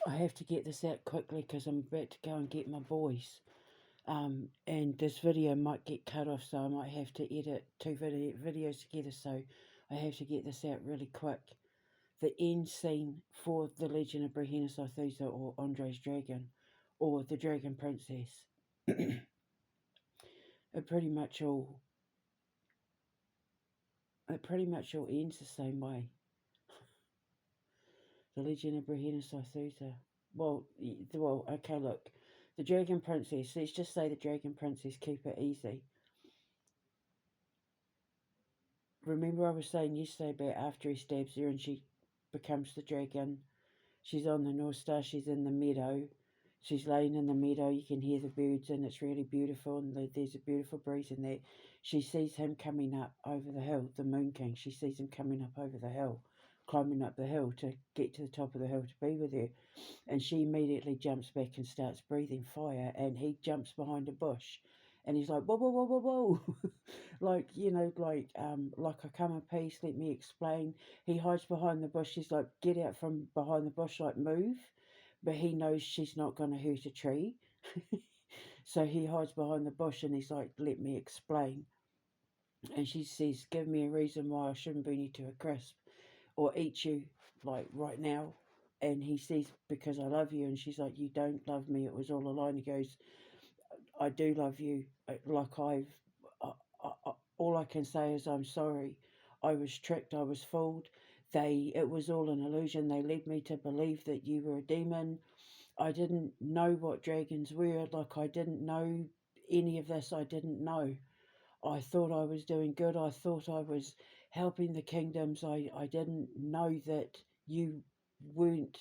I have to get this out quickly because I'm about to go and get my boys. And this video might get cut off, so I might have to edit two videos together, so I have to get this out really quick. The end scene for The Legend of Brehena Saithusa, or Andre's Dragon, or The Dragon Princess. It pretty much all ends the same way. The Legend of Brehena Saithusa. Well, okay, look. The Dragon Princess, let's just say the Dragon Princess, keep it easy. Remember I was saying yesterday about after he stabs her and she becomes the dragon. She's on the North Star, she's in the meadow. She's laying in the meadow, you can hear the birds and it's really beautiful and there's a beautiful breeze in there. She sees him coming up over the hill, the Moon King. She sees him coming up over the hill, climbing up the hill to get to the top of the hill to be with her. And she immediately jumps back and starts breathing fire, and he jumps behind a bush. And he's like, whoa, whoa, whoa, whoa, whoa. like, like I come in peace, let me explain. He hides behind the bush. He's like, get out from behind the bush, like, move. But he knows she's not going to hurt a tree. So he hides behind the bush and he's like, let me explain. And she says, give me a reason why I shouldn't burn you to a crisp or eat you, like, right now. And he says, because I love you. And she's like, you don't love me. It was all a lie. And he goes, I do love you. All I can say is I'm sorry. I was tricked. I was fooled. It was all an illusion. They led me to believe that you were a demon. I didn't know what dragons were. Like, I didn't know any of this. I didn't know. I thought I was doing good. I thought I was helping the kingdoms. I didn't know that you weren't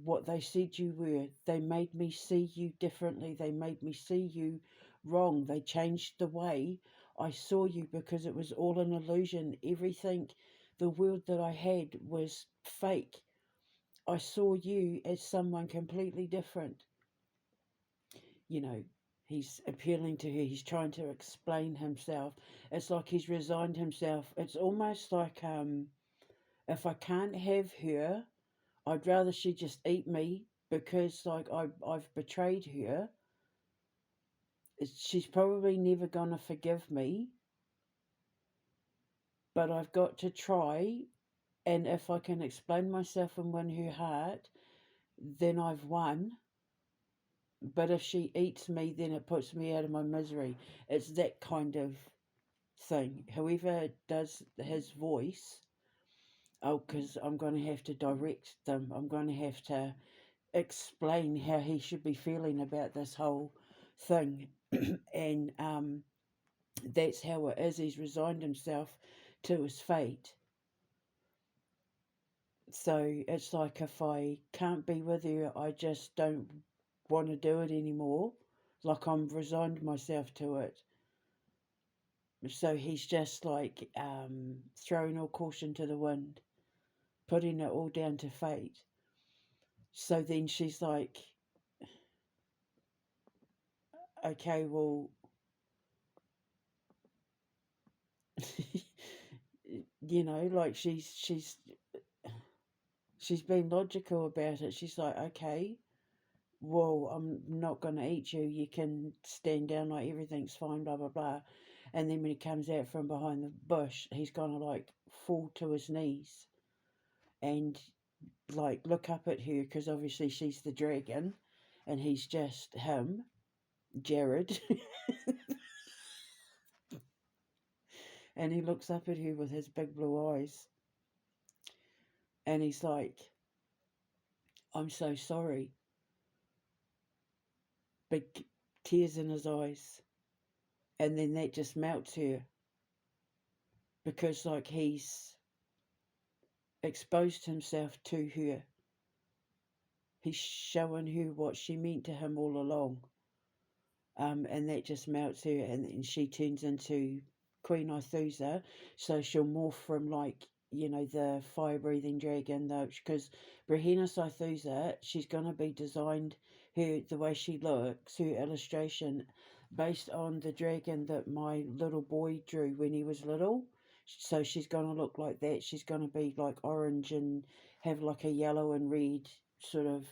what they said you were. They made me see you differently. They made me see you wrong. They changed the way I saw you because it was all an illusion. Everything, the world that I had was fake. I saw you as someone completely different. You know, he's appealing to her. He's trying to explain himself. It's like he's resigned himself. It's almost like, if I can't have her, I'd rather she just eat me because, like, I've betrayed her. She's probably never going to forgive me, but I've got to try. And if I can explain myself and win her heart, then I've won. But if she eats me, then it puts me out of my misery. It's that kind of thing. Whoever does his voice, because I'm going to have to direct them. I'm going to have to explain how he should be feeling about this whole thing. And that's how it is. He's resigned himself to his fate. So it's like, if I can't be with her, I just don't want to do it anymore. Like, I'm resigned myself to it. So he's just like throwing all caution to the wind, putting it all down to fate. So then she's like, okay, well, like, she's been logical about it. She's like, okay, well, I'm not going to eat you. You can stand down, like, everything's fine, blah, blah, blah. And then when he comes out from behind the bush, he's going to, like, fall to his knees and, like, look up at her, because obviously she's the dragon and he's just him, Jared. And he looks up at her with his big blue eyes. And he's like, I'm so sorry. Big tears in his eyes. And then that just melts her. Because, like, he's exposed himself to her. He's showing her what she meant to him all along. And that just melts her. And then she turns into Queen Aithusa. So she'll morph from, like, the fire-breathing dragon, though, because Brehena Saithusa, she's going to be designed, the way she looks, her illustration, based on the dragon that my little boy drew when he was little. So she's going to look like that. She's going to be like orange and have like a yellow and red sort of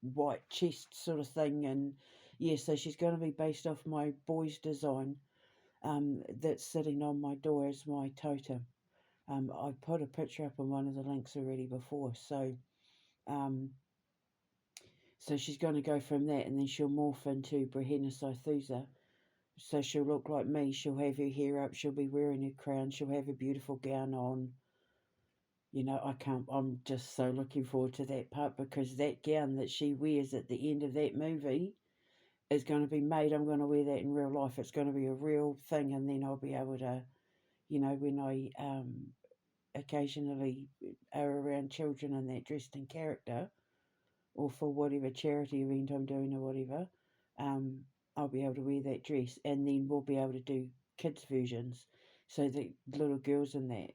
white chest sort of thing, and yeah, so she's going to be based off my boy's design, that's sitting on my door as my totem. I put a picture up on one of the links already before, um, so she's going to go from that, and then she'll morph into Brahena Sythusa. So she'll look like me. She'll have her hair up. She'll be wearing her crown. She'll have a beautiful gown on. You know, I can't. I'm just so looking forward to that part, because that gown that she wears at the end of that movie is going to be made. I'm going to wear that in real life. It's going to be a real thing, and then I'll be able to, you know, when I occasionally are around children and that dressed in character, or for whatever charity event I'm doing or whatever, um, I'll be able to wear that dress, and then we'll be able to do kids versions, so that little girls in that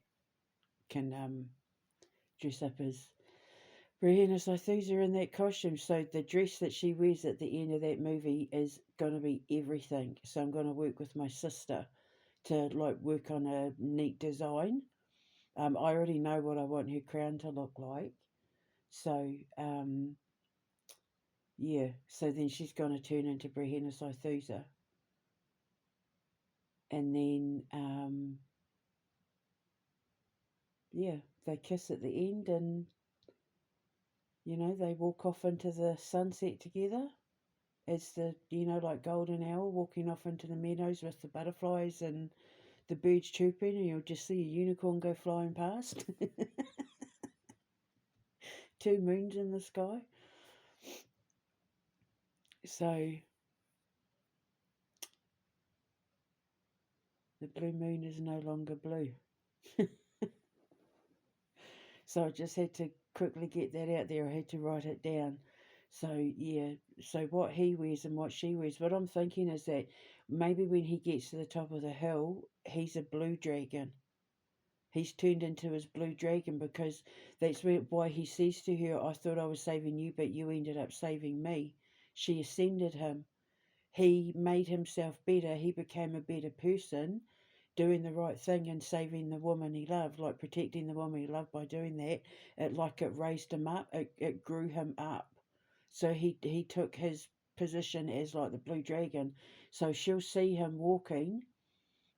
can dress up as Brianna Sythusa in that costume. So the dress that she wears at the end of that movie is going to be everything. So I'm going to work with my sister to like work on a neat design. I already know what I want her crown to look like. So yeah, so then she's going to turn into Brianna Sythusa, and then yeah, they kiss at the end, and you know they walk off into the sunset together. It's the, you know, like golden hour, walking off into the meadows with the butterflies and the birds chirping, and you'll just see a unicorn go flying past. Two moons in the sky. So the blue moon is no longer blue. So I just had to quickly get that out there. I had to write it down. So yeah, so what he wears and what she wears. What I'm thinking is that maybe when he gets to the top of the hill, he's a blue dragon. He's turned into his blue dragon, because that's why he says to her, I thought I was saving you, but you ended up saving me. She ascended him. He made himself better. He became a better person, doing the right thing and saving the woman he loved, like protecting the woman he loved by doing that. It raised him up. It grew him up. So he took his position as like the blue dragon. So she'll see him walking,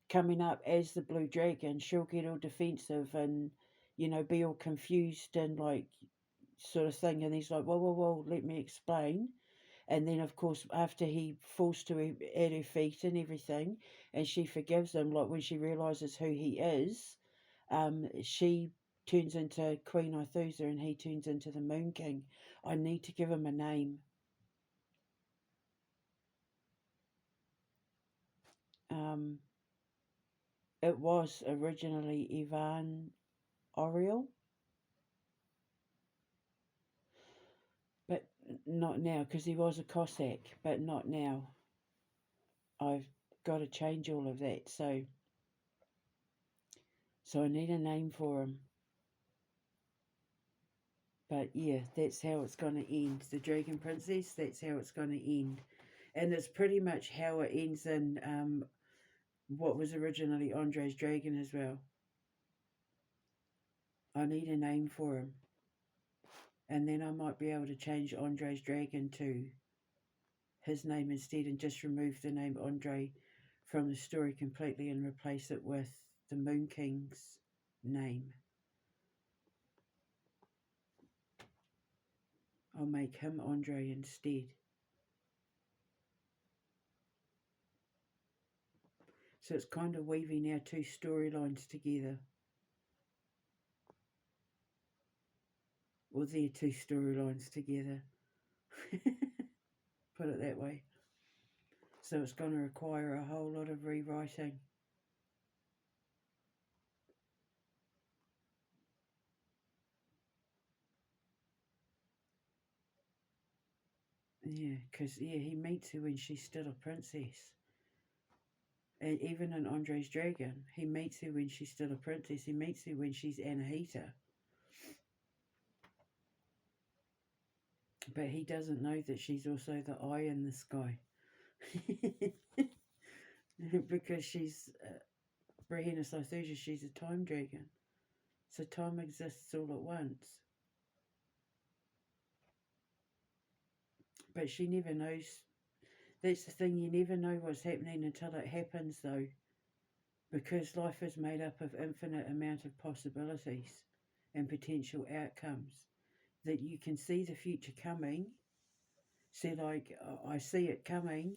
coming up as the blue dragon. She'll get all defensive and, you know, be all confused and like sort of thing. And he's like, whoa, whoa, whoa, let me explain. And then, of course, after he falls to her, at her feet and everything, and she forgives him, like when she realizes who he is, she turns into Queen Ithusa and he turns into the Moon King. I need to give him a name. Um, it was originally Ivan Oriel, but not now, because he was a Cossack, but not now. I've got to change all of that, so I need a name for him. But yeah, that's how it's going to end. The Dragon Princess, that's how it's going to end. And it's pretty much how it ends in what was originally Andre's Dragon as well. I need a name for him. And then I might be able to change Andre's Dragon to his name instead, and just remove the name Andre from the story completely and replace it with the Moon King's name. I'll make him Andre instead. So it's kind of weaving our two storylines together. Or their two storylines together. Put it that way. So it's going to require a whole lot of rewriting. Yeah, because he meets her when she's still a princess. And even in Andre's Dragon, he meets her when she's still a princess. He meets her when she's Anahita. But he doesn't know that she's also the eye in the sky. Because she's Brahena Sythusa, she's a time dragon. So time exists all at once. But she never knows. That's the thing, you never know what's happening until it happens, though, because life is made up of infinite amount of possibilities and potential outcomes that you can see the future coming. See, like, I see it coming,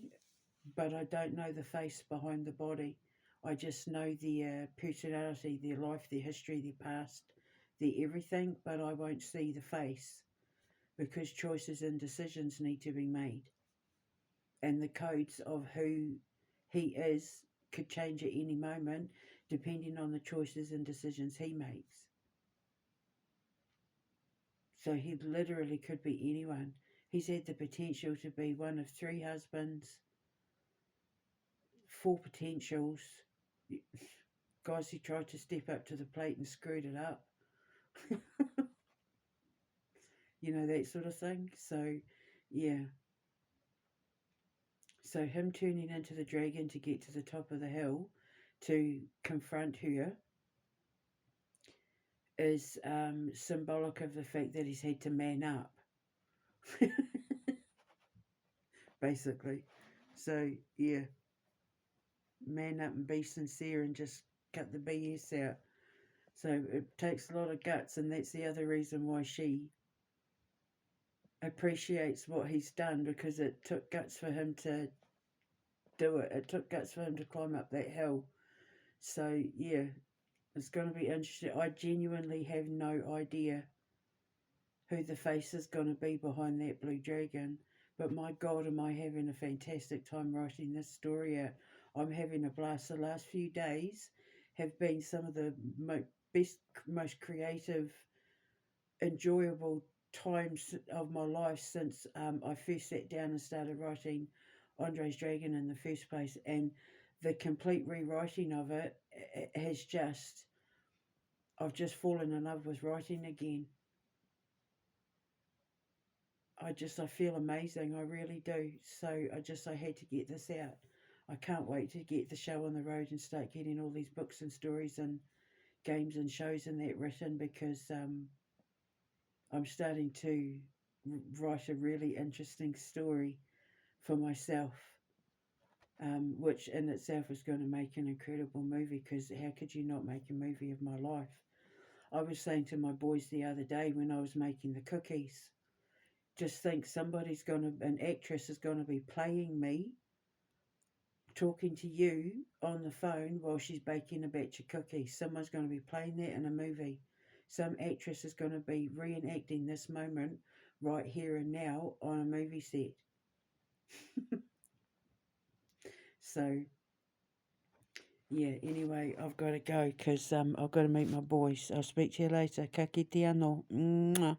but I don't know the face behind the body. I just know their personality, their life, their history, their past, their everything, but I won't see the face because choices and decisions need to be made. And the codes of who he is could change at any moment depending on the choices and decisions he makes. So he literally could be anyone. He's had the potential to be one of three husbands, four potentials, guys who tried to step up to the plate and screwed it up. You know, that sort of thing. So, yeah. So, him turning into the dragon to get to the top of the hill to confront her is symbolic of the fact that he's had to man up, basically. So, yeah, man up and be sincere and just cut the BS out. So, it takes a lot of guts, and that's the other reason why she appreciates what he's done, because it took guts for him to do it. It took guts for him to climb up that hill. So, yeah, it's going to be interesting. I genuinely have no idea who the face is going to be behind that blue dragon. But my God, am I having a fantastic time writing this story out. I'm having a blast. The last few days have been some of the best, most creative, enjoyable times of my life since I first sat down and started writing Andre's Dragon in the first place. And the complete rewriting of it has just, I've just fallen in love with writing again. I feel amazing. I really do. So I had to get this out. I can't wait to get the show on the road and start getting all these books and stories and games and shows and that written, because I'm starting to write a really interesting story for myself, which in itself is going to make an incredible movie, because how could you not make a movie of my life? I was saying to my boys the other day when I was making the cookies, just think an actress is going to be playing me, talking to you on the phone while she's baking a batch of cookies. Someone's going to be playing that in a movie. Some actress is going to be reenacting this moment right here and now on a movie set. So, yeah, anyway, I've got to go because I've got to meet my boys. I'll speak to you later. Ka kite anō. Mwah.